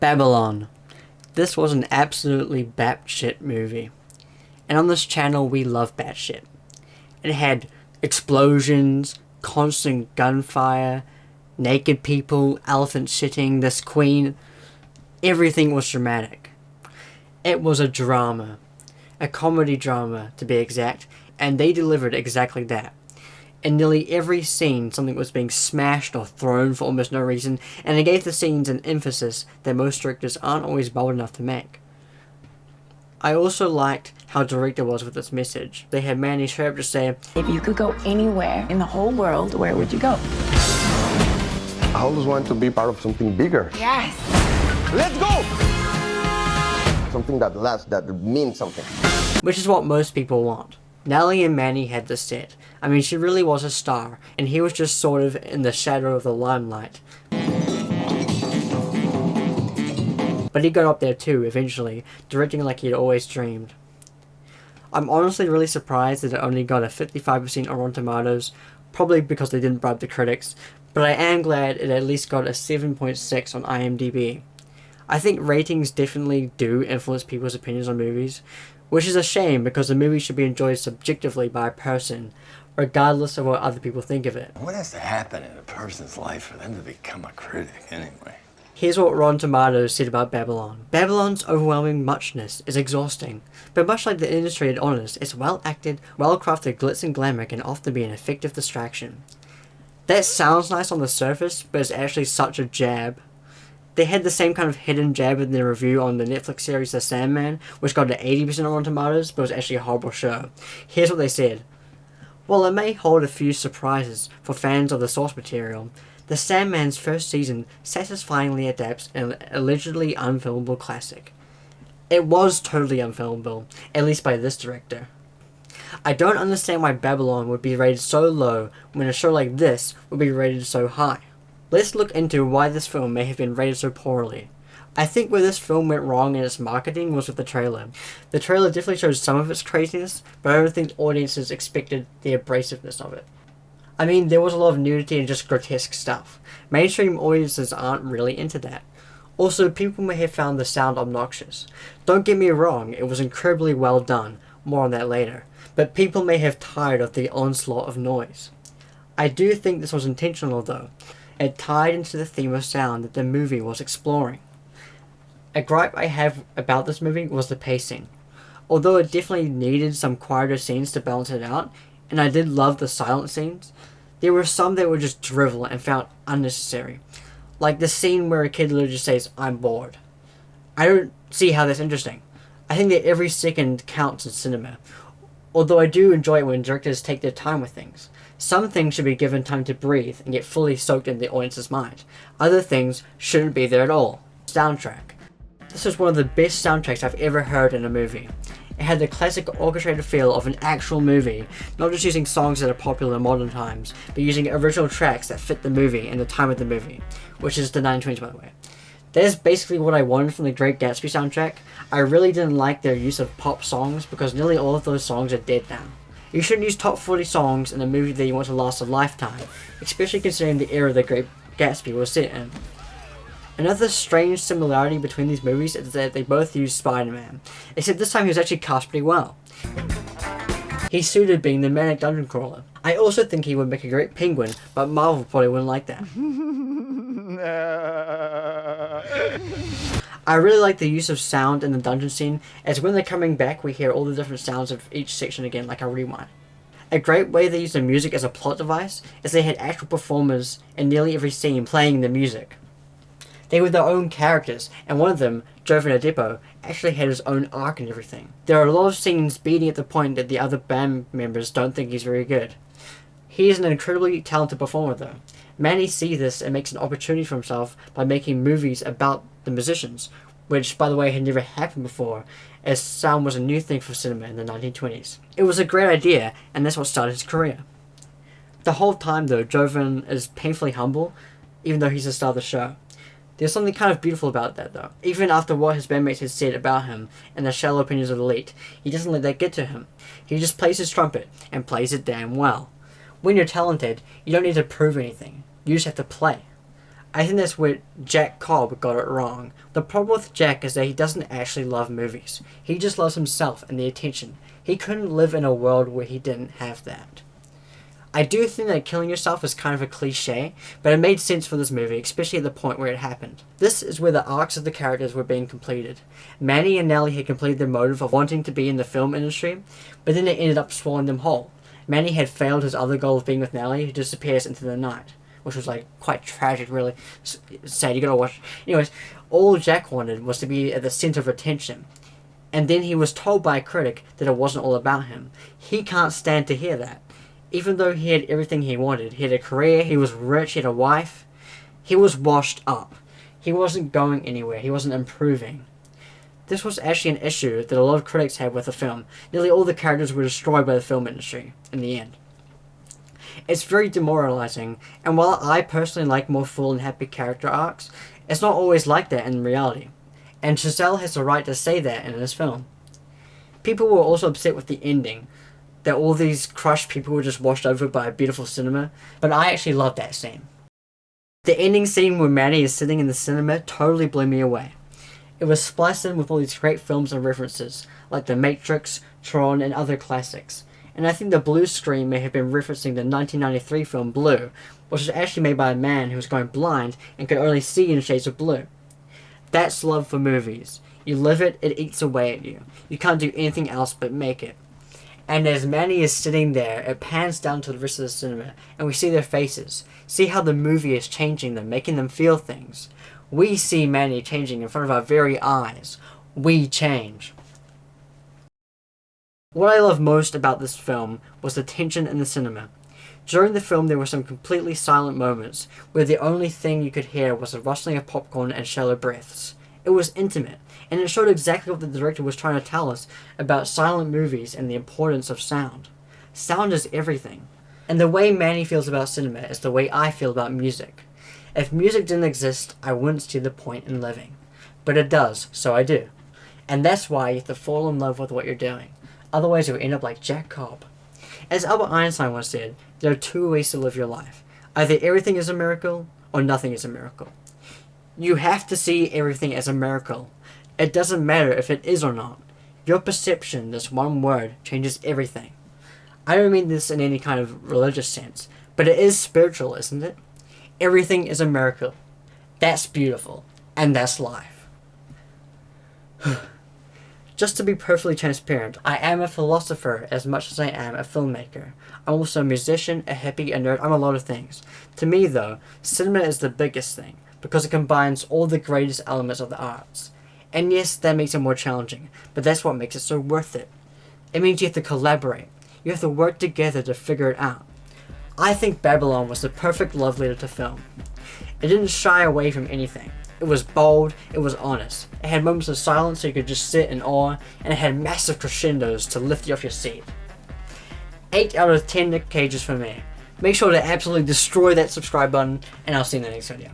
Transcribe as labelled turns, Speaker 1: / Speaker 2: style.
Speaker 1: Babylon. This was an absolutely batshit movie. And on this channel we love batshit. It had explosions, constant gunfire, naked people, elephant shitting, this queen. Everything was dramatic. It was a drama. A comedy drama, to be exact, and they delivered exactly that. In nearly every scene, something was being smashed or thrown for almost no reason, and it gave the scenes an emphasis that most directors aren't always bold enough to make. I also liked how direct it was with its message. They had Manny straight up just say,
Speaker 2: "If you could go anywhere in the whole world, where would you go?"
Speaker 3: I always want to be part of something bigger.
Speaker 2: Yes!
Speaker 3: Let's go! Something that lasts, that means something.
Speaker 1: which is what most people want. Nellie and Manny had this set. I mean, she really was a star, and he was just sort of in the shadow of the limelight. But he got up there too, eventually, directing like he'd always dreamed. I'm honestly really surprised that it only got a 55% on Rotten Tomatoes, probably because they didn't bribe the critics, but I am glad it at least got a 7.6 on IMDb. I think ratings definitely do influence people's opinions on movies, which is a shame because the movie should be enjoyed subjectively by a person, regardless of what other people think of it.
Speaker 4: What has to happen in a person's life for them to become a critic, anyway?
Speaker 1: Here's what Rotten Tomatoes said about Babylon. Babylon's overwhelming muchness is exhausting, but much like the industry had honors, its well-acted, well-crafted glitz and glamour can often be an effective distraction. That sounds nice on the surface, but it's actually such a jab. They had the same kind of hidden jab in their review on the Netflix series The Sandman, which got an 80% on Rotten Tomatoes, but was actually a horrible show. Here's what they said. While it may hold a few surprises for fans of the source material, The Sandman's first season satisfyingly adapts an allegedly unfilmable classic. It was totally unfilmable, at least by this director. I don't understand why Babylon would be rated so low when a show like this would be rated so high. Let's look into why this film may have been rated so poorly. I think where this film went wrong in its marketing was with the trailer. The trailer definitely shows some of its craziness, but I don't think audiences expected the abrasiveness of it. I mean, there was a lot of nudity and just grotesque stuff. Mainstream audiences aren't really into that. Also, people may have found the sound obnoxious. Don't get me wrong, it was incredibly well done, more on that later, but people may have tired of the onslaught of noise. I do think this was intentional though. It tied into the theme of sound that the movie was exploring. A gripe I have about this movie was the pacing. Although it definitely needed some quieter scenes to balance it out, and I did love the silent scenes, there were some that were just drivel and found unnecessary. Like the scene where a kid literally just says, "I'm bored." I don't see how that's interesting. I think that every second counts in cinema. Although I do enjoy it when directors take their time with things. Some things should be given time to breathe and get fully soaked in the audience's mind. Other things shouldn't be there at all. Soundtrack. This is one of the best soundtracks I've ever heard in a movie. It had the classic orchestrated feel of an actual movie, not just using songs that are popular in modern times, but using original tracks that fit the movie and the time of the movie, which is the 1920s by the way. That is basically what I wanted from the Great Gatsby soundtrack. I really didn't like their use of pop songs because nearly all of those songs are dead now. You shouldn't use top 40 songs in a movie that you want to last a lifetime, especially considering the era the Great Gatsby was set in. Another strange similarity between these movies is that they both use Spider-Man, except this time he was actually cast pretty well. He suited being the manic dungeon crawler. I also think he would make a great penguin, but Marvel probably wouldn't like that. I really like the use of sound in the dungeon scene, as when they're coming back we hear all the different sounds of each section again like a rewind. A great way they used the music as a plot device is they had actual performers in nearly every scene playing the music. They were their own characters, and one of them, Jovan Adepo, actually had his own arc and everything. There are a lot of scenes beating at the point that the other band members don't think he's very good. He is an incredibly talented performer though. Manny sees this and makes an opportunity for himself by making movies about the musicians, which by the way had never happened before, as sound was a new thing for cinema in the 1920s. It was a great idea, and that's what started his career. The whole time though, Jovan is painfully humble, even though he's the star of the show. There's something kind of beautiful about that though. Even after what his bandmates had said about him and the shallow opinions of the elite, he doesn't let that get to him. He just plays his trumpet, and plays it damn well. When you're talented, you don't need to prove anything. You just have to play. I think that's where Jack Cobb got it wrong. The problem with Jack is that he doesn't actually love movies. He just loves himself and the attention. He couldn't live in a world where he didn't have that. I do think that killing yourself is kind of a cliche, but it made sense for this movie, especially at the point where it happened. This is where the arcs of the characters were being completed. Manny and Nellie had completed their motive of wanting to be in the film industry, but then it ended up swallowing them whole. Manny had failed his other goal of being with Nellie, who disappears into the night, which was like quite tragic, really sad. You gotta watch. Anyways, all Jack wanted was to be at the center of attention. And then he was told by a critic that it wasn't all about him. He can't stand to hear that. Even though he had everything he wanted, he had a career, he was rich, he had a wife, he was washed up. He wasn't going anywhere, he wasn't improving. This was actually an issue that a lot of critics had with the film. Nearly all the characters were destroyed by the film industry in the end. It's very demoralizing, and while I personally like more full and happy character arcs, it's not always like that in reality. And Chazelle has the right to say that in his film. People were also upset with the ending, that all these crushed people were just washed over by a beautiful cinema, but I actually loved that scene. The ending scene where Maddie is sitting in the cinema totally blew me away. It was spliced in with all these great films and references, like The Matrix, Tron, and other classics. And I think the blue screen may have been referencing the 1993 film Blue, which was actually made by a man who was going blind and could only see in shades of blue. That's love for movies. You live it, it eats away at you. You can't do anything else but make it. And as Manny is sitting there, it pans down to the rest of the cinema, and we see their faces. See how the movie is changing them, making them feel things. We see Manny changing in front of our very eyes. We change. What I love most about this film was the tension in the cinema. During the film there were some completely silent moments, where the only thing you could hear was the rustling of popcorn and shallow breaths. It was intimate, and it showed exactly what the director was trying to tell us about silent movies and the importance of sound. Sound is everything. And the way Manny feels about cinema is the way I feel about music. If music didn't exist, I wouldn't see the point in living. But it does, so I do. And that's why you have to fall in love with what you're doing. Otherwise you'll end up like Jack Cobb. As Albert Einstein once said, there are two ways to live your life. Either everything is a miracle, or nothing is a miracle. You have to see everything as a miracle. It doesn't matter if it is or not. Your perception, this one word, changes everything. I don't mean this in any kind of religious sense, but it is spiritual, isn't it? Everything is a miracle. That's beautiful. And that's life. Just to be perfectly transparent, I am a philosopher as much as I am a filmmaker. I'm also a musician, a hippie, a nerd, I'm a lot of things. To me though, cinema is the biggest thing, because it combines all the greatest elements of the arts. And yes, that makes it more challenging, but that's what makes it so worth it. It means you have to collaborate. You have to work together to figure it out. I think Babylon was the perfect love letter to film. It didn't shy away from anything. It was bold, it was honest. It had moments of silence so you could just sit in awe, and it had massive crescendos to lift you off your seat. 8 out of 10 Nick Cages for me. Make sure to absolutely destroy that subscribe button, and I'll see you in the next video.